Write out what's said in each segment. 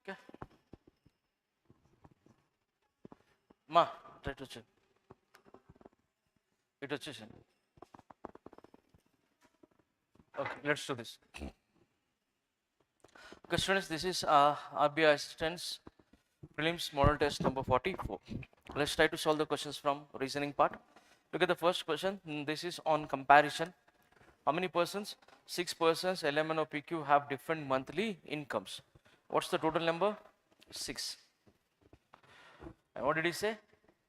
Okay. Ma, try to check. It వచ్చేసింది. Okay, let's do this. Okay, students, this is RBI Assistance Prelims Model Test number 44. Let's try to solve the questions from reasoning part. Look at the first question. This is on comparison. How many persons? 6 persons, LMN or PQ have different monthly incomes. What's the total number? 6. And what did he say?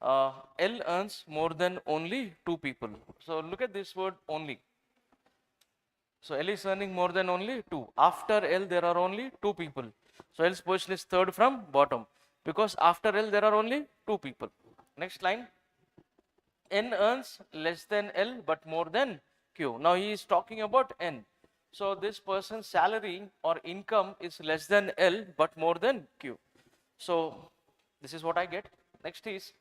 L earns more than only 2 people. So look at this word only. So L is earning more than only 2. After L there are only 2 people. So L's position is third from bottom because after L there are only 2 people. Next line. N earns less than L but more than Q. Now he is talking about N. So this person's salary or income is less than L but more than Q. So this is what I get. Next is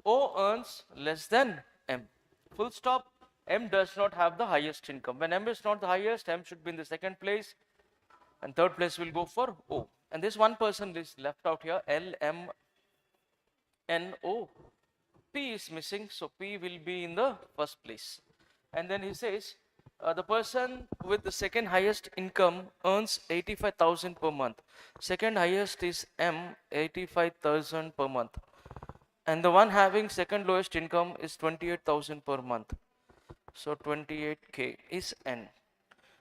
O earns less than M. Full stop. M does not have the highest income. When M is not the highest, M should be in the second place and third place will go for O. And this one person is left out here, L, M, N, O. P is missing, so P will be in the first place. And then he says, the person with the second highest income earns 85,000 per month. Second highest is M, 85,000 per month. And the one having second lowest income is 28,000 per month. So 28K is N.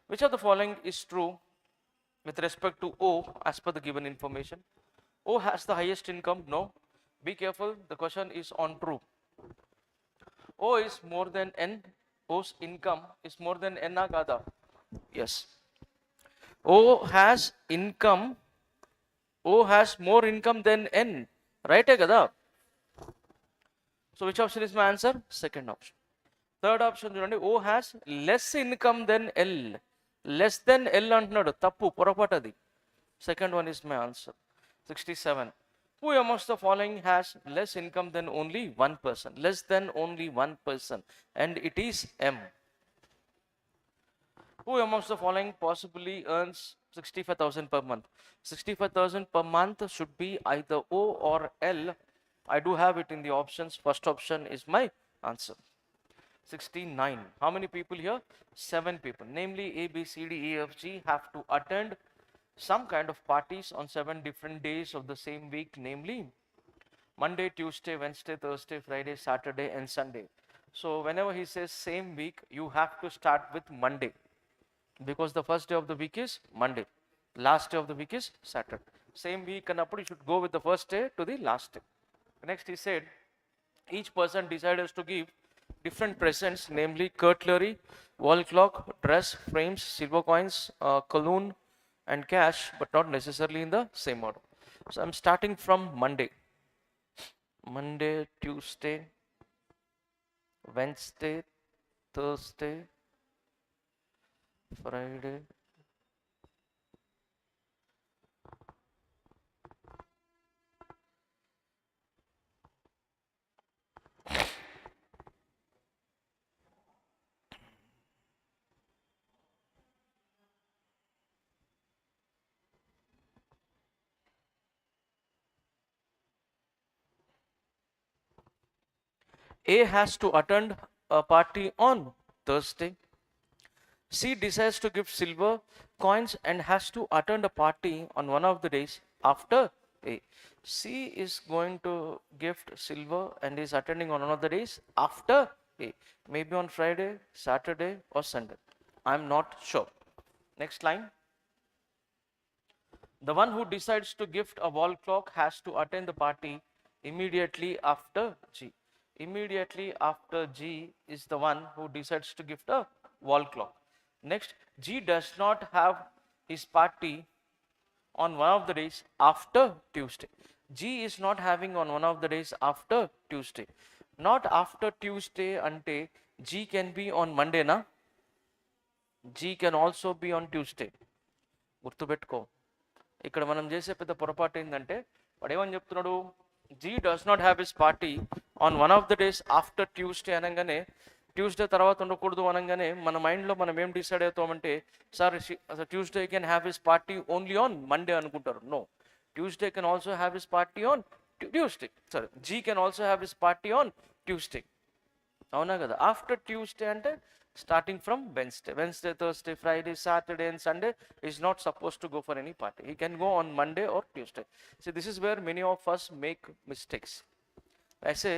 Which of the following is true with respect to O as per the given information? O has the highest income? No. Be careful, the question is on true. O is more than N. O's income is more than N kada? Yes. O has income. O has more income than N. Right kada? So which option is my answer? Second option. Third option చూడండి, O has less income than L. Less than L అంటున్నాడు, తప్పు, పొరపాటు. Second one is my answer. 67. Who amongst the following has less income than only one person? Less than only one person, and it is M. Who amongst the following possibly earns 65,000 per month? 65,000 per month should be either O or L. I do have it in the options. First option is my answer. 69. How many people here? 7 people. Namely, A, B, C, D, E, F, G have to attend some kind of parties on 7 different days of the same week. Namely, Monday, Tuesday, Wednesday, Thursday, Friday, Saturday, and Sunday. So whenever he says same week, you have to start with Monday because the first day of the week is Monday. Last day of the week is Saturday. Same week, and you should go with the first day to the last day. Next, he said each person decided to give different presents, namely cutlery, wall clock, dress, frames, silver coins, cologne, and cash, but not necessarily in the same order. So I'm starting from Monday. Monday, Tuesday, Wednesday, Thursday, Friday, A has to attend a party on Thursday. C decides to give silver coins and has to attend a party on one of the days after A. C is going to gift silver and is attending on one of the days after A. Maybe on Friday, Saturday, or Sunday. I'm not sure. Next line. The one who decides to gift a wall clock has to attend the party immediately after G. Immediately after G is the one who decides to gift a wall clock. Next, G does not have his party on one of the days after Tuesday. G is not having on one of the days after Tuesday. Not after Tuesday ante G can be on Monday na? G can also be on Tuesday. గుర్తుపెట్టుకో, ఇక్కడ మనం చేసే పెద్ద పొరపాటు ఏంటంటే వాడు ఏమని చెప్తున్నాడు, G does not have his party on one of the days after Tuesday అనగానే ట్యూస్డే తర్వాత ఉండకూడదు అనగానే మన మైండ్లో మనం ఏం డిసైడ్ అవుతామంటే sir Tuesday can have his party only on Monday అనుకుంటారు. No, Tuesday can also have his party on Tuesday. Sorry, G can also have his party on Tuesday. అవునా కదా ఆఫ్టర్ ట్యూస్డే అంటే starting from Wednesday Thursday Friday Saturday and Sunday is not suppose to go for any party he can go on Monday or Tuesday so this is where many of us make mistakes I say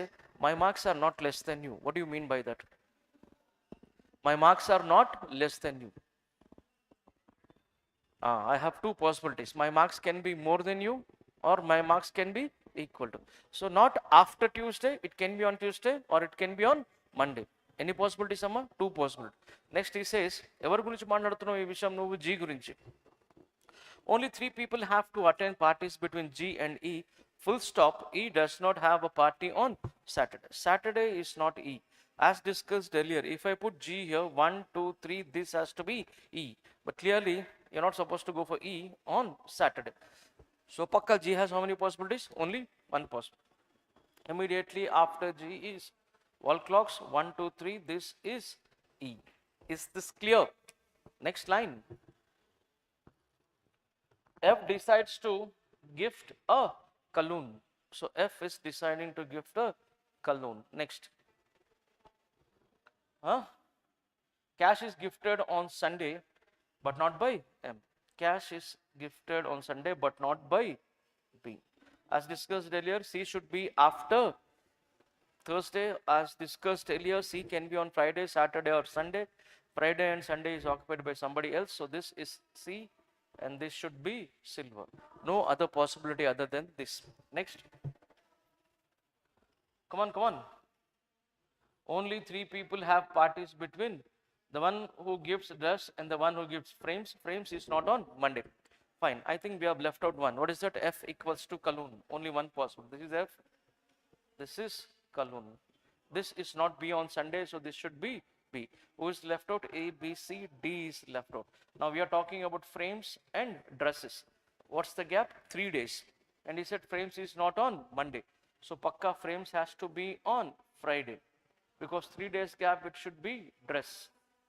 my marks are not less than you. What do you mean by that? My marks are not less than you. I have two possibilities. My marks can be more than you or my marks can be equal to. So not after Tuesday, it can be on Tuesday or it can be on Monday. Any possibilities, Amma? Two possibilities. Next he says, ఎవరి గురించి మాట్లాడుతున్నావు ఈ విషయం నువ్వు G గురించి. Only 3 people have to attend parties between G and E. Full stop. E does not have a party on Saturday. Saturday is not E. As discussed earlier, if I put G here, 1, 2, 3, this has to be E. But clearly, you're not supposed to go for E on Saturday. So, Pakka G has how many possibilities? Only one possibility. Immediately after G is wall clocks, 1, 2, 3, this is E. Is this clear? Next line. F decides to gift a Kaloon. So F is deciding to gift a Kaloon. Next. Cash is gifted on Sunday, but not by M. Cash is gifted on Sunday, but not by B. As discussed earlier, C should be after Thursday. As discussed earlier, C can be on Friday, Saturday, or Sunday. Friday and Sunday is occupied by somebody else. So this is C. And this should be silver. No other possibility other than this. Next. Come on, come on. Only 3 people have parties between the one who gives dress and the one who gives frames. Frames is not on Monday. Fine. I think we have left out one. What is that? F equals to Kaloon. Only one possible. This is F. This is Kaloon. This is not B on Sunday, so this should be B. Who is left out? A, B, C, D is left out. Now we are talking about frames and dresses. What's the gap? 3 days. And he said frames is not on Monday. So Pakka frames has to be on Friday. Because 3 days gap, it should be dress.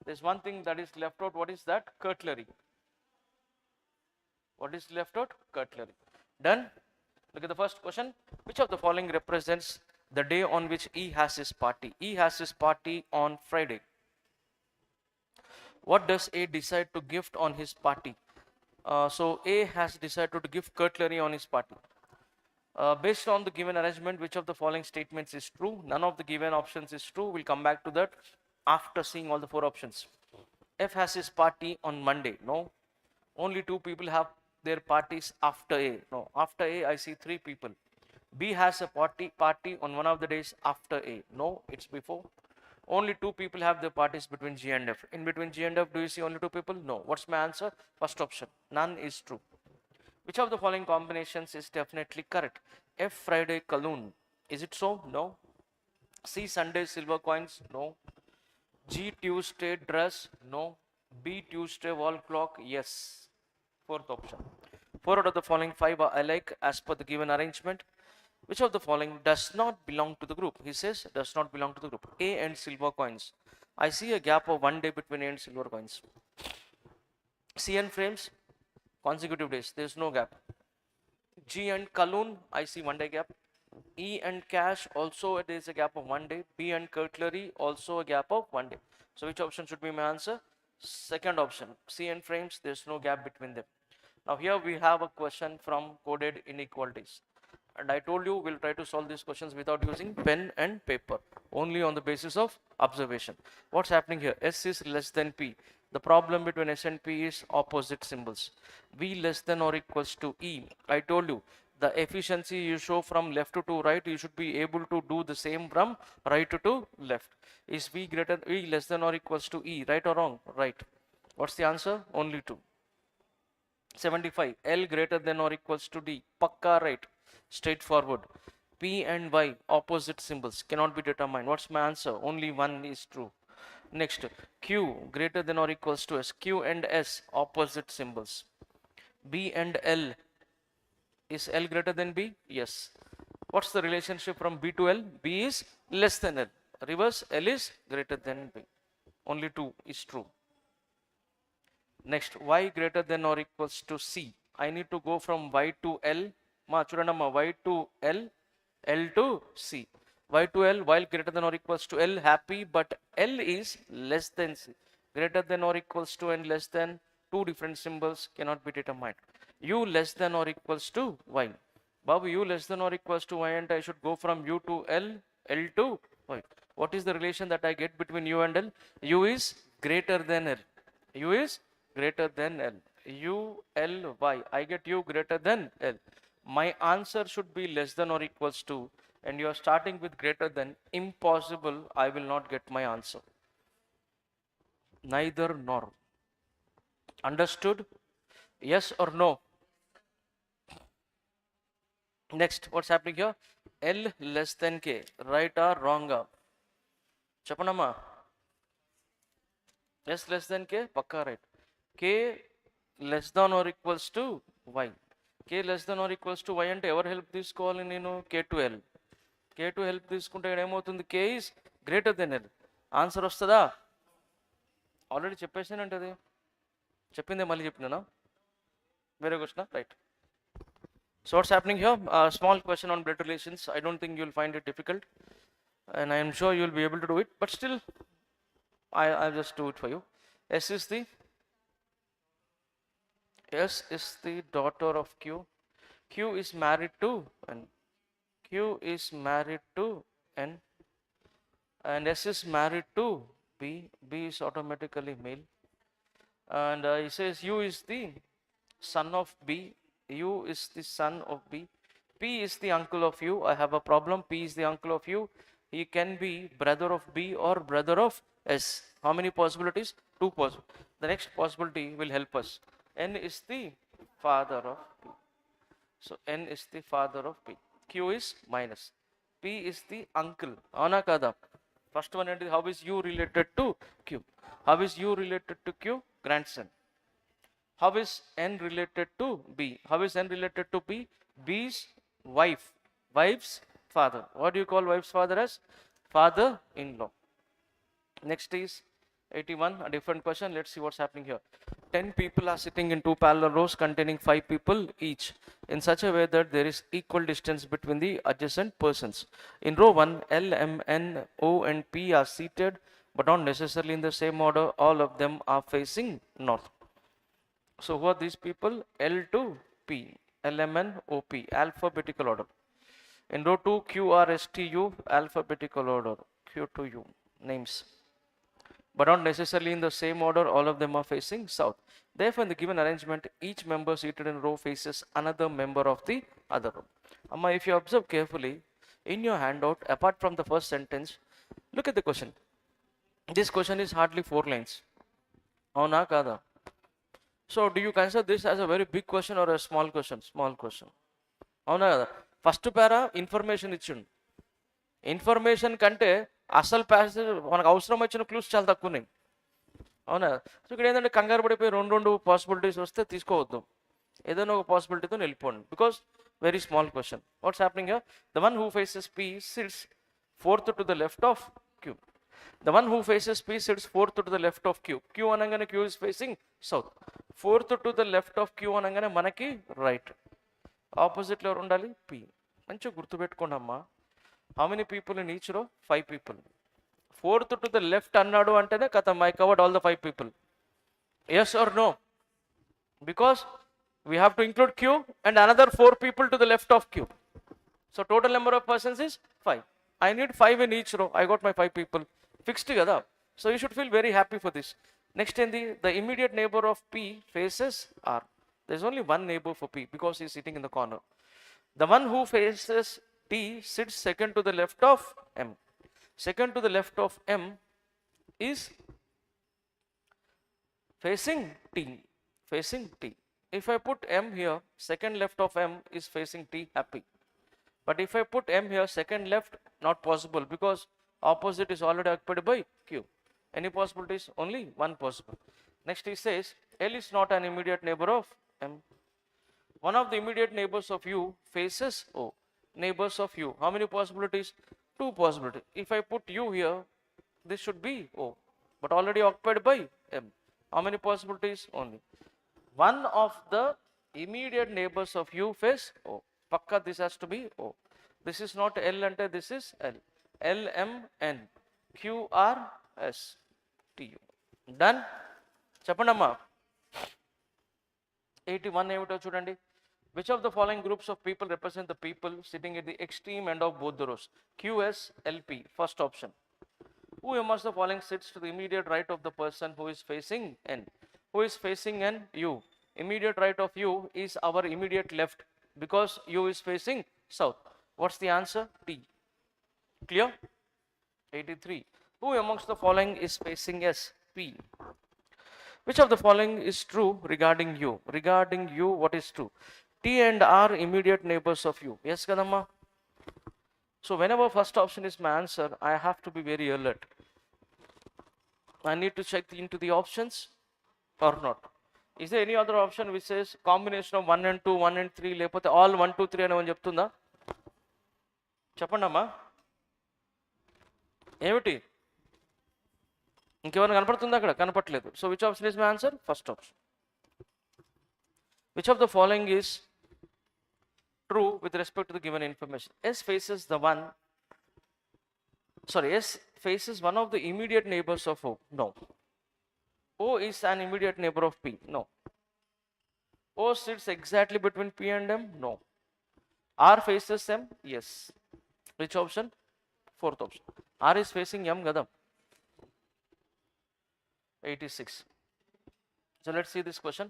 There's one thing that is left out. What is that? Cutlery. What is left out? Cutlery. Done? Look at the first question. Which of the following represents the day on which E has his party? E has his party on Friday. What does A decide to gift on his party? So A has decided to give cutlery on his party. Based on the given arrangement, which of the following statements is true? None of the given options is true. We'll come back to that after seeing all the 4 options. F has his party on Monday. No. Only 2 people have their parties after A. No. After A, I see 3 people. B has a party on one of the days after A. No, it's before. Only 2 people have their parties between G and F. In between G and F, do you see only 2 people? No. What's my answer? First option. None is true. Which of the following combinations is definitely correct? F Friday Kaloon. Is it so? No. C Sunday silver coins? No. G Tuesday dress? No. B Tuesday wall clock? Yes. Fourth option. 4 out of the following 5 are alike as per the given arrangement. Which of the following does not belong to the group? He says does not belong to the group. A and silver coins. I see a gap of 1 day between A and silver coins. C and frames, consecutive days. There is no gap. G and Kaloon, I see 1 day gap. E and cash, also there is a gap of 1 day. B and cutlery, also a gap of 1 day. So which option should be my answer? Second option. C and frames, there is no gap between them. Now here we have a question from coded inequalities. And I told you we'll try to solve these questions without using pen and paper, only on the basis of observation. What's happening here? S is less than P. The problem between S and P is opposite symbols. V less than or equals to E. I told you the efficiency you show from left to right, you should be able to do the same from right to left. Is V less than or equals to E? Right or wrong? Right. What's the answer? Only 2. 75. L greater than or equals to D. Pakka right. Straightforward. P and Y opposite symbols cannot be determined. What's my answer? Only 1 is true. Next, Q greater than or equals to S. Q and S opposite symbols. B and L. Is L greater than B? Yes. What's the relationship from B to L? B is less than L. Reverse, L is greater than B. Only 2 is true. Next, Y greater than or equals to C. I need to go from Y to L. Ma chudandamma, Y to L, L to C. Y to L, while greater than or equals to L, happy, but L is less than C. Greater than or equals to and less than, two different symbols cannot be determined. U less than or equals to Y. Babu, U less than or equals to Y, and I should go from U to L, L to Y. What is the relation that I get between U and L? U is greater than L. U is greater than L. U, L, Y. I get U greater than L. My answer should be less than or equals to, and you are starting with greater than. Impossible. I will not get my answer. Neither nor. Understood? Yes or no? Next, what's happening here? L less than K. Right or wrong? Chapanama. S less than K? Pakka right. K less than or equals to Y. K less than or equals to Y అంటే ఎవరు help తీసుకోవాలి నేను? K to L. K to help తీసుకుంటే ఇక్కడ ఏమవుతుంది? K is greater than L. Answer వస్తుందా? Already చెప్పేసానంటే అది చెప్పిందే మళ్ళీ చెప్పినా? వేరే question right. So what's happening here? A small question on blood relations. I don't think you'll find it difficult, and I am sure you'll be able to do it, but still I'll just do it for you. S is the daughter of Q. Q is married to N. Q is married to N, and S is married to B. B is automatically male, and he says U is the son of B. U is the son of B. P is the uncle of U. I have a problem. P is the uncle of U. He can be brother of B or brother of S. How many possibilities? Two possibilities. The next possibility will help us. N is the father of P. So N is the father of P. Q is minus. P is the uncle. Avana kada? First one, how is U related to Q? How is U related to Q? Grandson. How is N related to B? How is N related to B? B's wife. Wife's father. What do you call wife's father as? Father-in-law. Next is 81, a different question. Let's see what's happening here. 10 people are sitting in two parallel rows containing 5 people each, in such a way that there is equal distance between the adjacent persons. In row 1, L, M, N, O and P are seated, but not necessarily in the same order. All of them are facing north. So who are these people? L to P, L, M, N, O, P, alphabetical order. In row 2, Q, R, S, T, U, alphabetical order, Q to U, names. But not necessarily in the same order, all of them are facing south. Therefore, in the given arrangement, each member seated in a row faces another member of the other row. Amma, if you observe carefully, in your handout, apart from the first sentence, look at the question. This question is hardly 4 lines. Avuna kada? So do you consider this as a very big question or a small question? Small question. అవునా కదా? First పారా information ఇచ్చిండు. Information కంటే అసలు passage మనకు అవసరం వచ్చిన clues చాలా తక్కువ ఉన్నాయి. అవునా? సో ఇక్కడ ఏంటంటే కంగారు పడిపోయి రెండు పాసిబిలిటీస్ వస్తే తీసుకోవద్దు. ఏదైనా ఒక పాసిబిలిటీతో వెళ్ళిపోండి. Because very small question. What's happening here? The one who faces P sits fourth to the left of Q. The one who faces P sits fourth to the left of Q. Q అనగానే Q is facing south. Fourth to the left of Q అనగానే మనకి right. ఆపోజిట్లో ఎవరు ఉండాలి? P. మంచిగా గుర్తుపెట్టుకోండి అమ్మా. How many people in each row? 5 people. Fourth to the left అన్నాడు అంటేనే కథం, I covered all the 5 people. Yes or no? Because we have to include Q and another 4 people to the left of Q. So total number of persons is 5. I need 5 in each row. I got my 5 people. Fixed kada. So you should feel very happy for this. Next in the immediate neighbor of P faces R. There's only one neighbor for P because he's sitting in the corner. The one who faces T sits second to the left of M. Second to the left of M is facing T. Facing T. If I put M here, second left of M is facing T, happy. But if I put M here, second left, not possible because opposite is already occupied by Q. Any possibilities? Only one possible. Next he says, L is not an immediate neighbor of M. One of the immediate neighbors of U faces O. Neighbors of U. How many possibilities? 2 possibilities. If I put U here, this should be O. But already occupied by M. How many possibilities? Only. One of the Immediate neighbors of U face O. Pakka this has to be O. This is not L ante, this is L. L, M, N, Q, R, S, T, U. Done? Chapandamma. 81 ఏమిటో చూడండి. Which of the following groups of people represent the people sitting at the extreme end of both the rows? QS, LP, first option. Who amongst the following sits to the immediate right of the person who is facing N? Who is facing N? U. Immediate right of U is our immediate left because U is facing south. What's the answer? T. Clear? 83. Who amongst the following is facing S? P. Which of the following is true regarding U? Regarding U, what is true? T and R immediate neighbors of U. Yes, Kadamma? So whenever first option is my answer, I have to be very alert. I need to check into the options or not. Is there any other option which says combination of 1 and 2, 1 and 3, లేకపోతే all 1, 2, 3 అని ఏమని చెప్తుందా? చెప్పండి అమ్మా. ఏమిటి? ఇంకేమైనా కనపడుతుందా అక్కడ? కనపట్లేదు. So which option is my answer? First option. Which of the following is true with respect to the given information? S faces one of the immediate neighbors of O. No. O is an immediate neighbor of P. No. O sits exactly between P and M. No. R faces M. Yes. Which option? Fourth option. R is facing M. Gadam. 86. So let's see this question.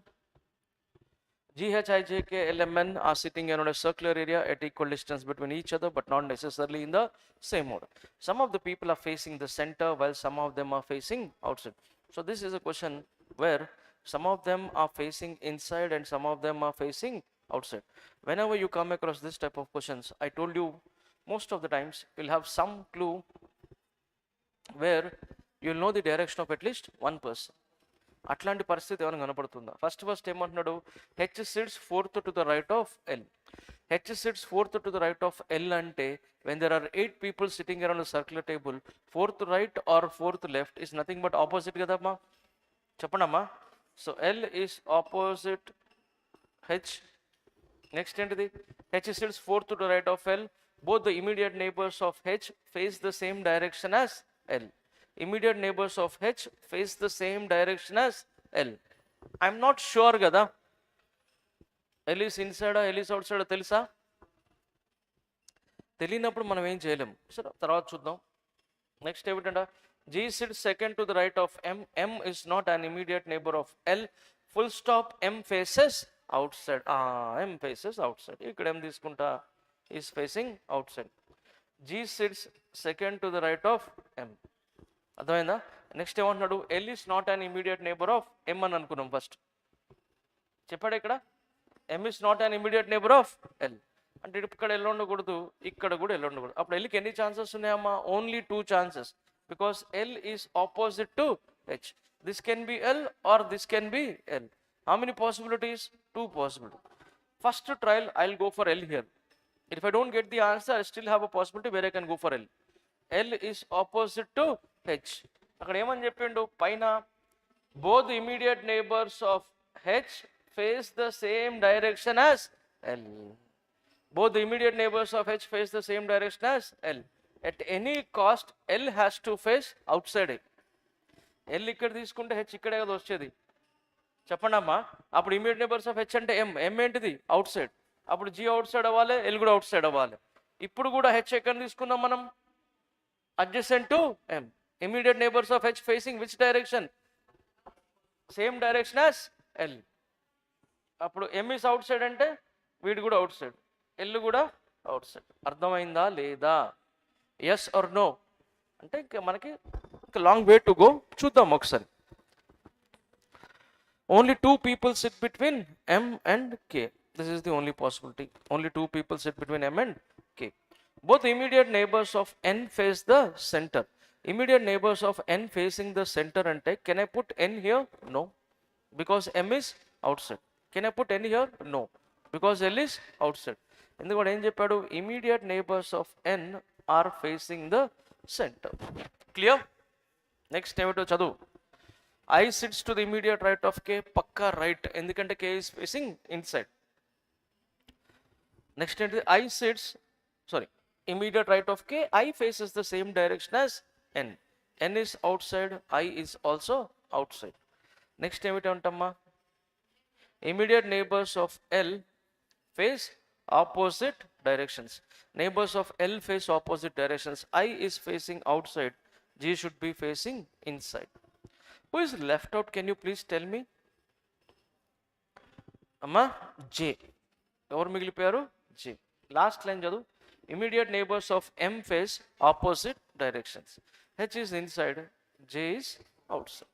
GH, IJK, LMN are sitting around a circular area at equal distance between each other but not necessarily in the same order. Some of the people are facing the center while some of them are facing outside. So this is a question where some of them are facing inside and some of them are facing outside. Whenever you come across this type of questions, I told you most of the times you'll have some clue where you'll know the direction of at least one person. అట్లాంటి పరిస్థితి ఏమైనా కనపడుతుందా? First ఏమంటున్నాడు? H sits fourth to the right of L. H sits fourth to the right of L అంటే when there are 8 people sitting around circular table, fourth right or fourth left is nothing but opposite కదమ్మా. చెప్పండమ్మా. So L is opposite H. Next ఏంటిది? H sits fourth to the right of L. Both the immediate neighbours of H face the same direction as L. Immediate neighbors of H face the same direction as L. I'm not sure కదా L is inside L is outside తెలుసా? తెలియనప్పుడు మనం ఏం చేయలేం. సరే తర్వాత చూద్దాం. Next ఏమిటంట? G sits second to the right of M. M is not an immediate neighbor of L. Full stop. M faces outside. M faces outside. ఇక్కడ M తీసుకుంటా is facing outside. G sits second to the right of M. అర్థమైందా? Next ఏమంటున్నాడు? L is not an immediate neighbour of M అని అనుకున్నాం first. చెప్పాడు ఇక్కడ M is not an immediate neighbour of L అంటే ఇక్కడ ఎల్ ఉండకూడదు, ఇక్కడ కూడా ఎల్ ఉండకూడదు. అప్పుడు ఎల్కి ఎన్ని ఛాన్సెస్ ఉన్నాయమ్మా? Only 2 chances because L is opposite to H. This can be L R this can be L. How many possibilities? 2 possibility. First trial I will go for L here. If I don't get the answer I still have a possibility where I can go for L. L is opposite to H. అక్కడ ఏమని చెప్పిండు పైన? Both immediate neighbours of H face the same direction as L. Both the immediate neighbours of H face the same direction as L. At any cost L has to face out side. L ఇక్కడ తీసుకుంటే H ఇక్కడే కదా వచ్చేది. చెప్పండి అమ్మా. అప్పుడు immediate neighbours of H అంటే ఎం. ఎం ఏంటిది? Out side. అప్పుడు జీ అవుట్ సైడ్ అవ్వాలి, ఎల్ కూడా అవుట్ సైడ్ అవ్వాలి. ఇప్పుడు కూడా హెచ్ ఎక్కడ తీసుకుందాం మనం? adjacent to M. Immediate neighbors of H facing which direction? Same direction as L. అప్పుడు M is outside అంటే వీడు కూడా అవుట్ సైడ్, L కూడా అవుట్ సైడ్. అర్థమైందా లేదా? ఎస్ ఆర్ నో అంటే ఇంకా మనకి లాంగ్ వే టు గో. చూద్దాం ఒకసారి. Only 2 people sit between M and K. This is the only possibility. Only 2 people sit between M and K. Both immediate neighbors of N face the center. Immediate neighbors of N facing the center ante, can I put N here? No, because M is outside. Can I put N here? No, because L is outside. ఎందుకంటే ఏం చెప్పాడు? Immediate neighbors of N are facing the center. Clear? Next ఏమిటో చదువు. I sits to the immediate right of K, pakka right, ఎందుకంటే K is facing inside. Next entry, I sits, sorry, immediate right of K, I faces the same direction as N. N is outside, I is also outside. Next ఏమిటి అంటమ్మా, immediate neighbors of L face opposite directions. Neighbors of L face opposite directions. I is facing outside, G should be facing inside. Who is left out? Can you please tell me? Amma, J. ఎవరు మిగిలిపోయారు? J. Last line చదువు. Immediate neighbors of M face opposite directions. H is inside, J is outside.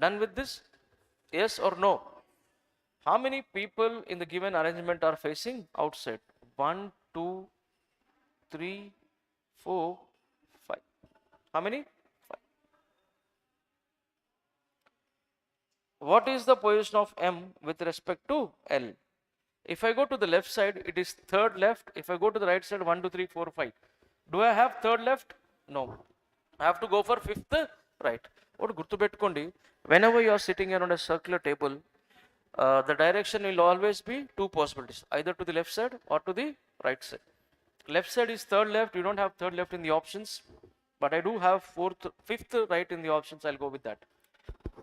Done with this? Yes or no? How many people in the given arrangement are facing outside? 1, 2, 3, 4, 5. How many? 5. What is the position of M with respect to L? If I go to the left side, it is third left. If I go to the right side, 1, 2, 3, 4, 5. Do I have third left? No. I have to go for fifth right. What gurtupettukondi, whenever you are sitting around a circular table, the direction will always be two possibilities, either to the left side or to the right side. Left side is third left. You don't have third left in the options, but I do have fifth right in the options. I'll go with that.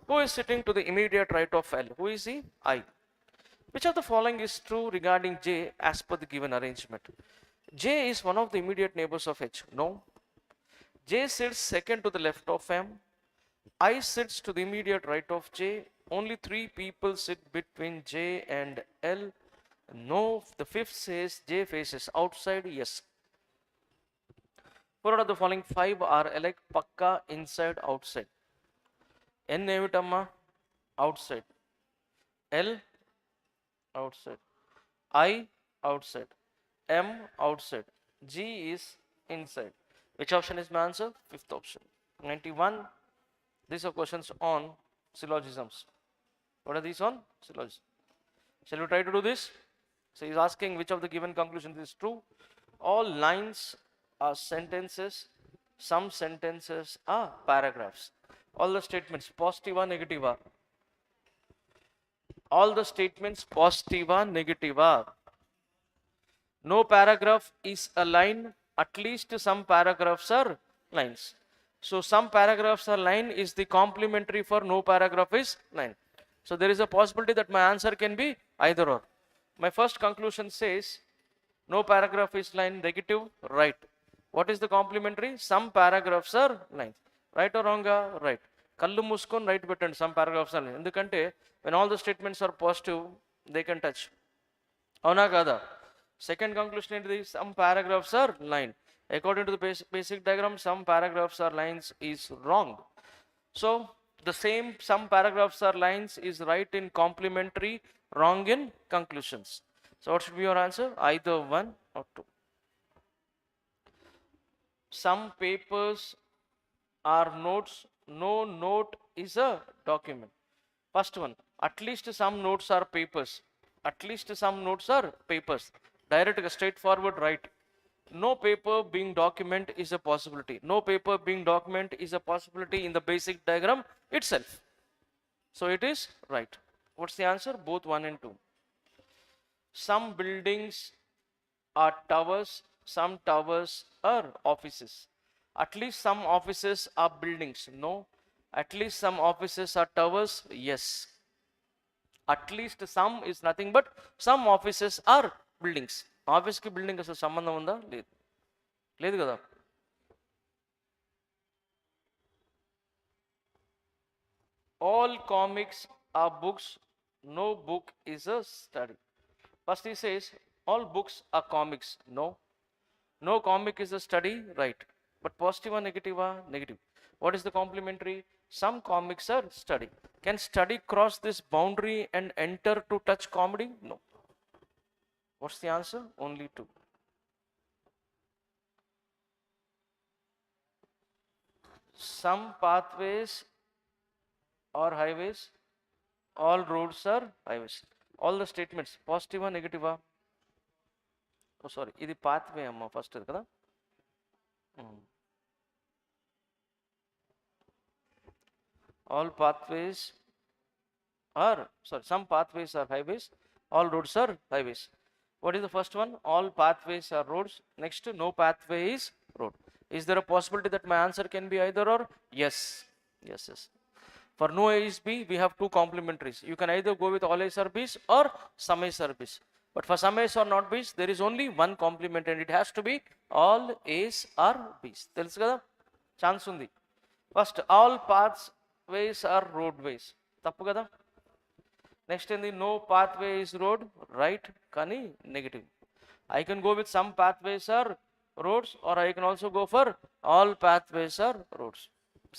Who is sitting to the immediate right of L? Who is he? I. Which of the following is true regarding J as per the given arrangement? J is one of the immediate neighbors of H. No. J sits second to the left of M. I sits to the immediate right of J. Only 3 people sit between J and L. No. The fifth says J faces outside. Yes. 4 out of the following 5 are alike. Pakka, inside, outside. N ఏమిటమ్మా? Outside. L outside. I outside. M outside. G is inside. Which option is my answer? Fifth option. 91. These are questions on syllogisms. What are these on? Syllogism. Shall we try to do this? So he's asking which of the given conclusions is true. All lines are sentences. Some sentences are paragraphs. All the statements positive or negative are. All the statements positive or negative are. No paragraph is a line. At least some paragraphs are lines. So some paragraphs are line is the complementary for no paragraph is line. So there is a possibility that my answer can be either or. My first conclusion says no paragraph is line, negative, right. What is the complementary? Some paragraphs are lines. Right or wrong? Right. Kallu muskon right button, some paragraphs are line. ఎందుకంటే when all the statements are positive, they can touch. అవునా కదా? Second conclusion ఏంటిది? Some paragraphs are line. According to the basic diagram, some paragraphs are lines is wrong. So the same some paragraphs are lines is right in complementary, wrong in conclusions. So what should be your answer? Either 1 or 2. Some papers are notes. No note is a document. First one, at least some notes are papers. At least some notes are papers. Direct, straightforward, right. No paper being document is a possibility. No paper being document is a possibility in the basic diagram itself. So it is right. What's the answer? Both 1 and 2. Some buildings are towers. Some towers are offices. At least some offices are buildings. No. At least some offices are towers. Yes. At least some is nothing but some offices are buildings. Office ki building అసలు సంబంధం ఉందా? లేదు. లేదు కదా. All comics are books. No book is a study. First he says all books are comics. No. No comic is a study. Right. But positive or negative? Negative. What is the complementary? Some comics are study. Can study cross this boundary and enter to touch comedy? No. What's the answer? Only 2. Some pathways are highways. All roads are highways. All the statements positive or negative? Oh sorry, ఇది pathway అమ్మ first కదా. All pathways are, sorry, some pathways are highways, all roads are highways. What is the first one? All pathways are roads. Next, no pathway is road. Is there a possibility that my answer can be either or? Yes. Yes, yes. For no A is B, we have two complementaries. You can either go with all A's are B's or some A's are B's. But for some A's or not B's, there is only one complement and it has to be all A's are B's. Telusu kada? Chance undi. First, all pathways are roadways. Tappu kada? Next in the no pathway is road, right? Kani negative. I can go with some pathways are roads or I can also go for all pathways are roads.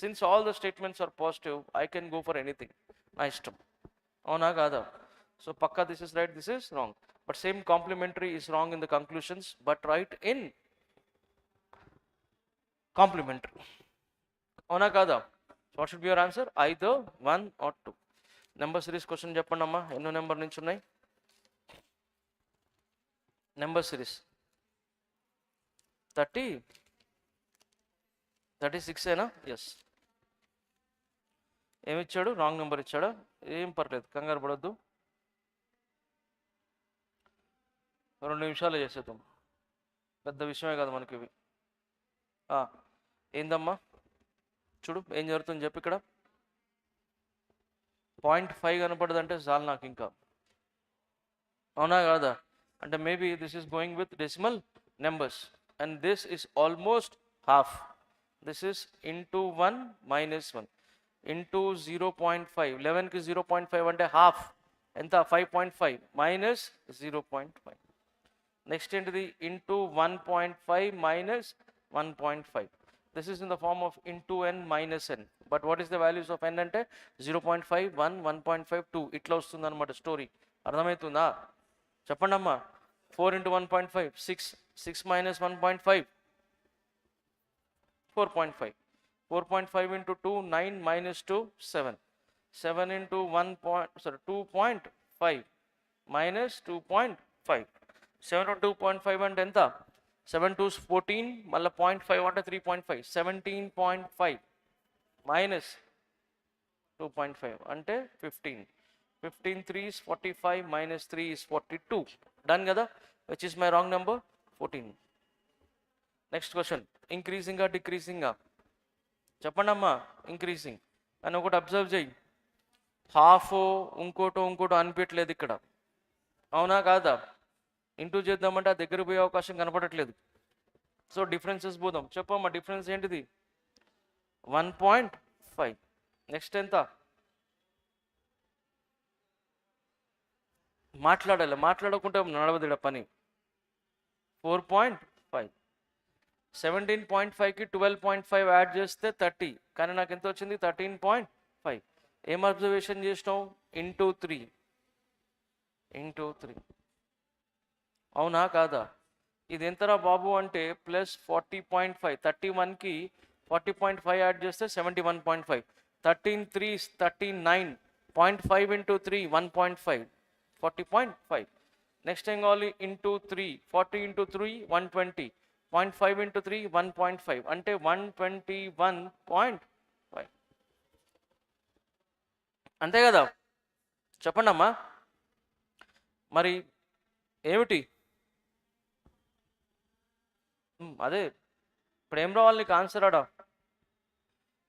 Since all the statements are positive, I can go for anything. Nice to. Avuna kada? So pakka this is right, this is wrong. But same complementary is wrong in the conclusions, but right in complementary. Avuna kada? So what should be your answer? Either 1 or 2. Number series question చెప్పండి అమ్మా, ఎన్నో number నుంచి ఉన్నాయి? Number series 36 ఏనా? Yes. ఏమిచ్చాడు? Wrong number ఇచ్చాడా? ఏం పర్లేదు, కంగారు పడొద్దు, 2 నిమిషాలు చేసేద్దాం, పెద్ద విషయమే కాదు మనకి ఇవి. ఏందమ్మా చూడు ఏం జరుగుతుంది చెప్పి. ఇక్కడ 0.5 కనపడదంటే చాలు నాకు ఇంకా. అవునా కాదా? అంటే maybe this is going with decimal numbers and this is almost half. This is into 1 minus 1 into 0.5. 11కి 0.5 అంటే హాఫ్ ఎంత? 5.5 మైనస్ 0.5. నెక్స్ట్ ఏంటిది? Into 1.5 minus 1.5. This is in the form of into n minus n. But what is the values of n ante? 0.5, 1, 1.5, 2. ఇట్లా వస్తుంది అనమాట story. అర్థమవుతుందా? చెప్పండి అమ్మా. 4 into 1.5, 6. 6 minus 1.5, 4.5. 4.5 into 2, 9 minus 2, 7. 7 into 2.5 minus 2.5. 7 or 2.5 అంటే ఎంత? 7 2s 14, మళ్ళీ 0.5 అంటే 3.5. 17.5 మైనస్ 2.5 అంటే 15. 15 3s 45 minus 3 is 42. డన్ కదా? Which is my wrong number? 14. Next question, ఇంక్రీజింగా డిక్రీజింగా? చెప్పండి అమ్మా. ఇంక్రీజింగ్ అని ఒకటి అబ్జర్వ్ చేయి. హాఫ్ ఇంకోటో అనిపించట్లేదు ఇక్కడ. అవునా కాదా? ఇంటూ చేద్దామంటే ఆ దగ్గర పోయే అవకాశం కనపడట్లేదు. సో డిఫరెన్సెస్ పోదాం. చెప్పమ్మా డిఫరెన్స్ ఏంటిది? 1.5. నెక్స్ట్ ఎంత? మాట్లాడకుంటే నడవదిడ పని. 4.5. 17.5కి 12.5 యాడ్ చేస్తే 30, కానీ నాకు ఎంత వచ్చింది? 13.5. ఏం అబ్జర్వేషన్ చేసినావు? ఇంటూ 3. అవునా కాదా? ఇది ఎంతరా బాబు అంటే ప్లస్ 40.5. 31కి 40.5 యాడ్ చేస్తే 71.5. 13 3 39. 0.5 into 3 1.5, 40.5. నెక్స్ట్ ఏం కావాలి? ఇంటూ 3. 40 into 3 120. 0.5 into 3 1.5 అంటే 121.5. అంతే కదా? చెప్పండి అమ్మా. మరి ఏమిటి? అదే ఇప్పుడు ఏం రావాలి నీకు ఆన్సర్? ఆడ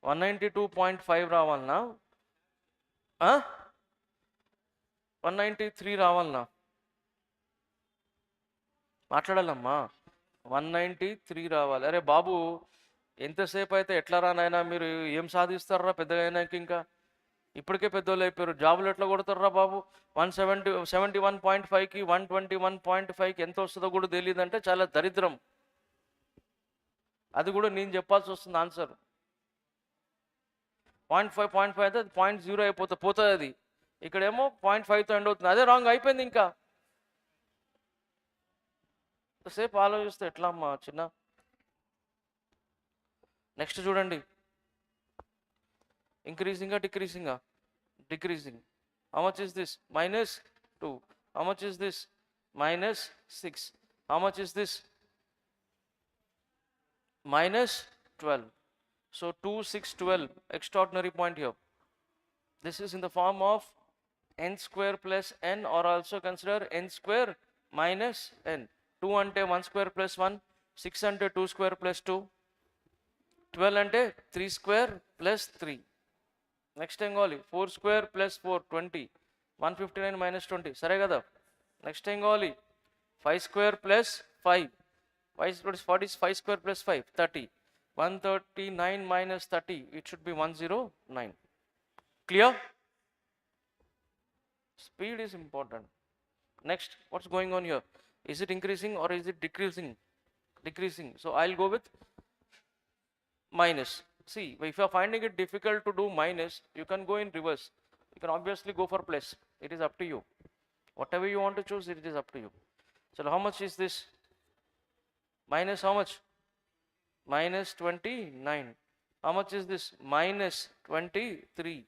192.5 రావాలనా? 193 రావాలనా? మాట్లాడాలమ్మా. 193 రావాలి. అరే బాబు ఎంతసేపు అయితే ఎట్లా రానైనా మీరు ఏం సాధిస్తారా పెద్దగా అయినాక? ఇంకా ఇప్పటికే పెద్దోళ్ళు అయిపోయారు, జాబులు ఎట్లా కొడతారా బాబు? 171.5కి 121.5కి ఎంత వస్తుందో కూడా తెలియదు అంటే చాలా దరిద్రం. అది కూడా నేను చెప్పాల్సి వస్తుంది ఆన్సర్. 0.5 అయితే 0.0 పోతుంది అది. ఇక్కడేమో 0.5తో ఎండ్ అవుతుంది. అదే రాంగ్ అయిపోయింది. ఇంకా సేపు ఆలోచిస్తే ఎట్లా అమ్మా చిన్న? నెక్స్ట్ చూడండి, ఇంక్రీజింగా డిక్రీజింగా? Decreasing. How much is this? -2. How much is this? -6. How much is this? -12. So 2 6 12. Extraordinary point here. This is in the form of n square plus n, or also consider n square minus n. 2 ante 1 square plus 1, 6 ante 2 square plus 2, 12 ante 3 square plus 3. Next time కావాలి 4 square plus 4 20, 159 minus 20 సరే కదా. Next time కావాలి 5 square plus 5, 5 square plus 5 30, 139 minus 30, it should be 109. Clear? Speed is important. Next, what's going on here? Is it increasing or is it decreasing? Decreasing. So I'll go with minus. See, if you are finding it difficult to do minus, you can go in reverse. You can obviously go for plus. It is up to you. Whatever you want to choose, it is up to you. So how much is this? Minus how much? Minus 29. How much is this? Minus 23.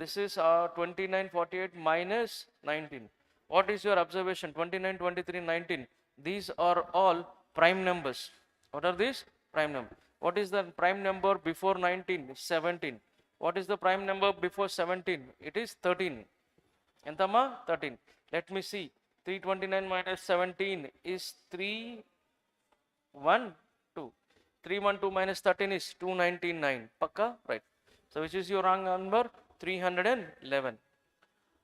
This is 2948 minus 19. What is your observation? 29, 23, 19. These are all prime numbers. What are these? Prime numbers. What is the prime number before 19? 17. What is the prime number before 17? It is 13. Entama? 13. Let me see. 329 minus 17 is 312. 312 minus 13 is 299. Pakka? Right. So which is your wrong number? 311.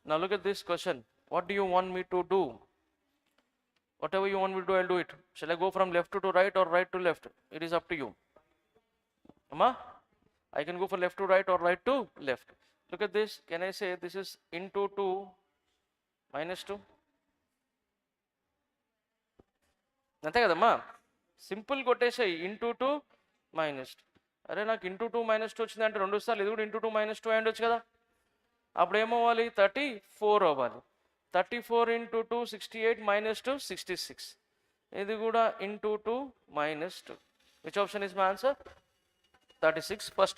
Now look at this question. What do you want me to do? Whatever you want me to do, I'll do it. Shall I go from left to right or right to left? It is up to you. Amma? I can go for left to right or right to left. Look at this. Can I say this is into 2 minus 2? అంతే కదమ్మా, simple కొట్టేసాయి. Into 2 minus 2. అరే నాకు into 2 minus 2 వచ్చింది అంటే 2 సార్లు ఇది కూడా into 2 minus 2 అయ్యి వచ్చు కదా. అప్పుడు ఏమవ్వాలి? 34 అవ్వాలి. 34 into 2 68 minus 2 66. ఇది కూడా into 2 minus 2. Which option is my answer? 36. First option.